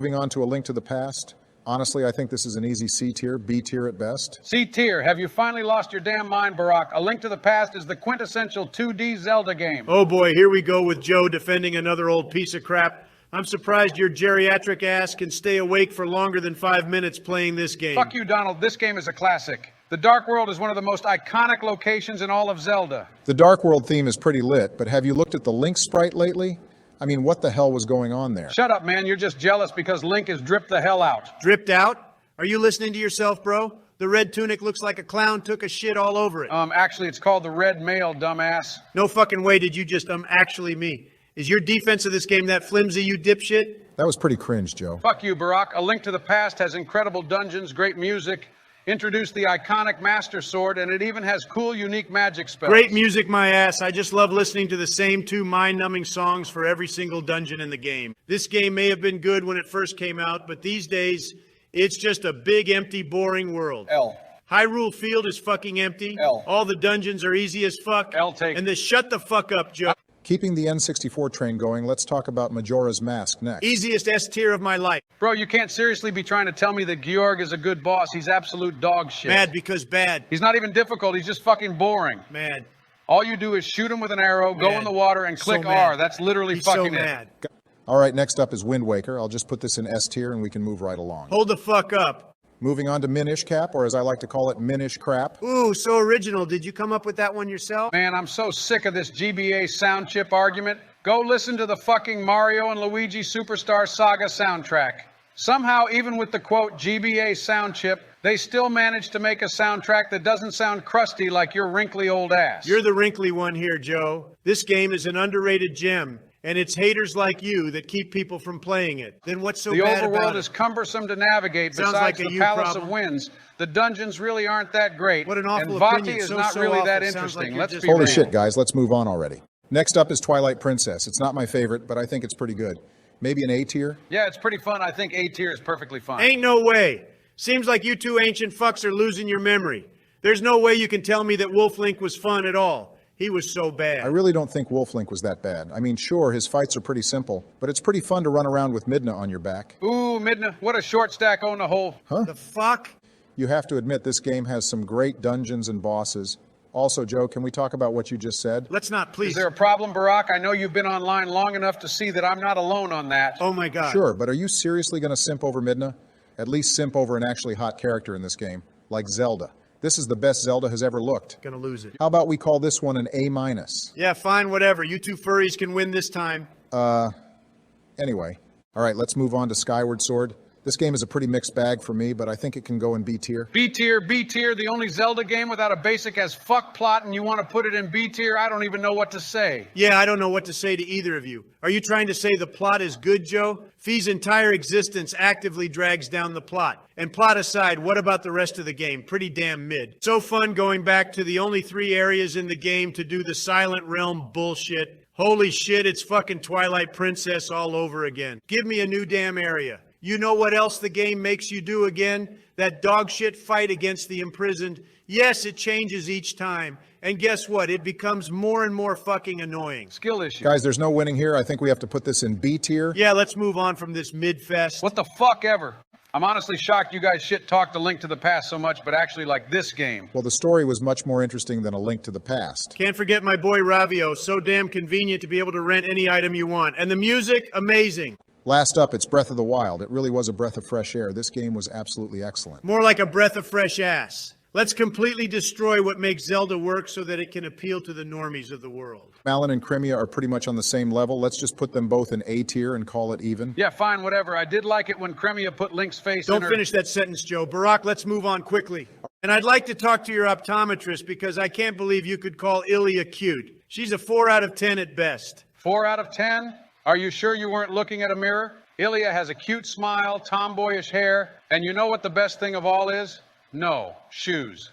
Moving on to A Link to the Past. Honestly, I think this is an easy C tier, B tier at best. C tier. Have you finally lost your damn mind, Barack? A Link to the Past is the quintessential 2D Zelda game. Oh boy, here we go with Joe defending another old piece of crap. I'm surprised your geriatric ass can stay awake for longer than 5 minutes playing this game. Fuck you, Donald. This game is a classic. The Dark World is one of the most iconic locations in all of Zelda. The Dark World theme is pretty lit, but have you looked at the Link sprite lately? I mean, what the hell was going on there? Shut up, man. You're just jealous because Link is dripped the hell out. Dripped out? Are you listening to yourself, bro? The red tunic looks like a clown took a shit all over it. Actually, it's called the Red Mail, dumbass. No fucking way did you just, actually me. Is your defense of this game that flimsy, you dipshit? That was pretty cringe, Joe. Fuck you, Barack. A Link to the Past has incredible dungeons, great music, introduced the iconic Master Sword, and it even has cool, unique magic spells. Great music, my ass. I just love listening to the same two mind-numbing songs for every single dungeon in the game. This game may have been good when it first came out, but these days, it's just a big, empty, boring world. L. Hyrule Field is fucking empty. L. All the dungeons are easy as fuck. L take. And shut the fuck up, Joe. Keeping the N64 train going, let's talk about Majora's Mask next. Easiest S tier of my life. Bro, you can't seriously be trying to tell me that Georg is a good boss. He's absolute dog shit. Mad because bad. He's not even difficult. He's just fucking boring. Mad. All you do is shoot him with an arrow, go Mad. in the water, and click So R. mad. That's literally He's fucking so mad. it. All right, next up is Wind Waker. I'll just put this in S tier and we can move right along. Hold the fuck up. Moving on to Minish Cap, or as I like to call it, Minish Crap. Ooh, so original. Did you come up with that one yourself? Man, I'm so sick of this GBA sound chip argument. Go listen to the fucking Mario and Luigi Superstar Saga soundtrack. Somehow, even with the quote GBA sound chip, they still managed to make a soundtrack that doesn't sound crusty like your wrinkly old ass. You're the wrinkly one here, Joe. This game is an underrated gem, and it's haters like you that keep people from playing it. Then what's so the bad overworld about is it? cumbersome to navigate. Sounds Besides like a the you Palace problem. of Winds, the dungeons really aren't that great. What an awful and Vati opinion. is So not really that awful. Sounds like interesting. you're Let's just- be Holy real. shit, guys, let's move on already. Next up is Twilight Princess. It's not my favorite, but I think it's pretty good. Maybe an A tier? Yeah, it's pretty fun. I think A tier is perfectly fine. Ain't no way. Seems like you two ancient fucks are losing your memory. There's no way you can tell me that Wolf Link was fun at all. He was so bad. I really don't think Wolf Link was that bad. I mean, sure, his fights are pretty simple, but it's pretty fun to run around with Midna on your back. Ooh, Midna, what a short stack on the hole. The fuck? You have to admit, this game has some great dungeons and bosses. Also, Joe, can we talk about what you just said? Let's not, please. Is there a problem, Barack? I know you've been online long enough to see that I'm not alone on that. Oh my God. Sure, but are you seriously going to simp over Midna? At least simp over an actually hot character in this game, like Zelda. This is the best Zelda has ever looked. Gonna lose it. How about we call this one an A-? Yeah, fine, whatever. You two furries can win this time. Anyway, all right, let's move on to Skyward Sword. This game is a pretty mixed bag for me, but I think it can go in B tier. B tier, the only Zelda game without a basic as fuck plot, and you want to put it in B tier? I don't even know what to say. Yeah, I don't know what to say to either of you. Are you trying to say the plot is good, Joe? Fee's entire existence actively drags down the plot. And plot aside, what about the rest of the game? Pretty damn mid. So fun going back to the only 3 areas in the game to do the Silent Realm bullshit. Holy shit, it's fucking Twilight Princess all over again. Give me a new damn area. You know what else the game makes you do again? That dog shit fight against the imprisoned. Yes, it changes each time. And guess what? It becomes more and more fucking annoying. Skill issue. Guys, there's no winning here. I think we have to put this in B tier. Yeah, let's move on from this mid-fest. What the fuck ever? I'm honestly shocked you guys shit talked A Link to the Past so much, but actually like this game. Well, the story was much more interesting than A Link to the Past. Can't forget my boy Ravio. So damn convenient to be able to rent any item you want. And the music, amazing. Last up, it's Breath of the Wild. It really was a breath of fresh air. This game was absolutely excellent. More like a breath of fresh ass. Let's completely destroy what makes Zelda work so that it can appeal to the normies of the world. Malin and Crimea are pretty much on the same level. Let's just put them both in A tier and call it even. Yeah, fine, whatever. I did like it when Crimea put Link's face in Don't her... finish that sentence, Joe. Barack, let's move on quickly. And I'd like to talk to your optometrist because I can't believe you could call Ilya cute. She's a 4 out of 10 at best. 4 out of 10? Are you sure you weren't looking at a mirror? Ilya has a cute smile, tomboyish hair, and you know what the best thing of all is? No, shoes.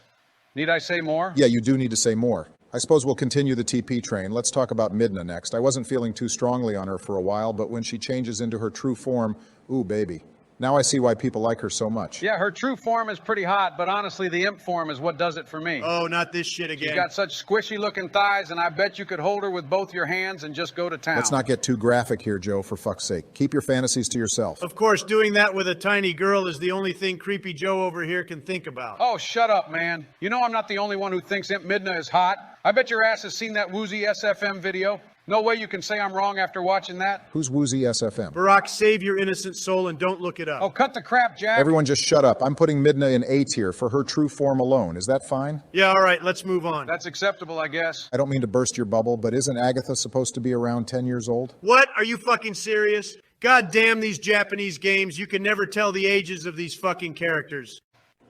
Need I say more? Yeah, you do need to say more. I suppose we'll continue the TP train. Let's talk about Midna next. I wasn't feeling too strongly on her for a while, but when she changes into her true form, ooh, baby. Now I see why people like her so much. Yeah, her true form is pretty hot, but honestly, the imp form is what does it for me. Oh, not this shit again. She's got such squishy-looking thighs, and I bet you could hold her with both your hands and just go to town. Let's not get too graphic here, Joe, for fuck's sake. Keep your fantasies to yourself. Of course, doing that with a tiny girl is the only thing Creepy Joe over here can think about. Oh, shut up, man. You know I'm not the only one who thinks Imp Midna is hot. I bet your ass has seen that woozy SFM video. No way you can say I'm wrong after watching that. Who's Woozy SFM? Barack, save your innocent soul and don't look it up. Oh, cut the crap, Jack. Everyone just shut up. I'm putting Midna in A tier for her true form alone. Is that fine? Yeah, all right, let's move on. That's acceptable, I guess. I don't mean to burst your bubble, but isn't Agatha supposed to be around 10 years old? What? Are you fucking serious? God damn these Japanese games. You can never tell the ages of these fucking characters.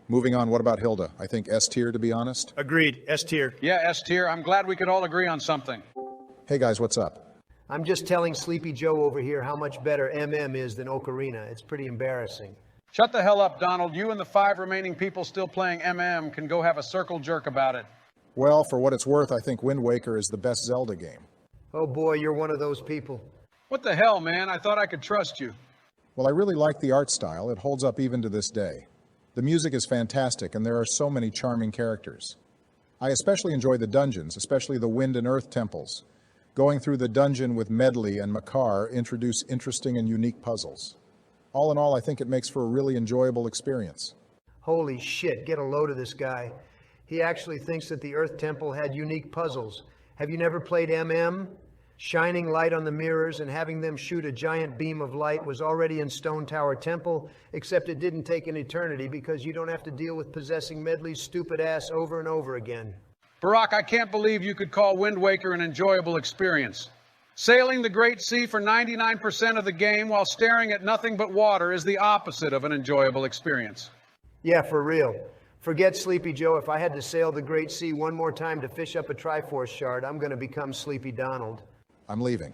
Moving on, what about Hilda? I think S tier, to be honest. Agreed. S tier. Yeah, S tier. I'm glad we could all agree on something. Hey guys, what's up? I'm just telling Sleepy Joe over here how much better MM is than Ocarina. It's pretty embarrassing. Shut the hell up, Donald. You and the 5 remaining people still playing MM can go have a circle jerk about it. Well, for what it's worth, I think Wind Waker is the best Zelda game. Oh boy, you're one of those people. What the hell, man? I thought I could trust you. Well, I really like the art style. It holds up even to this day. The music is fantastic, and there are so many charming characters. I especially enjoy the dungeons, especially the Wind and Earth temples. Going through the dungeon with Medley and Makar introduce interesting and unique puzzles. All in all, I think it makes for a really enjoyable experience. Holy shit, get a load of this guy. He actually thinks that the Earth Temple had unique puzzles. Have you never played MM? Shining light on the mirrors and having them shoot a giant beam of light was already in Stone Tower Temple, except it didn't take an eternity because you don't have to deal with possessing Medley's stupid ass over and over again. Barack, I can't believe you could call Wind Waker an enjoyable experience. Sailing the Great Sea for 99% of the game while staring at nothing but water is the opposite of an enjoyable experience. Yeah, for real. Forget Sleepy Joe. If I had to sail the Great Sea one more time to fish up a Triforce shard, I'm going to become Sleepy Donald. I'm leaving.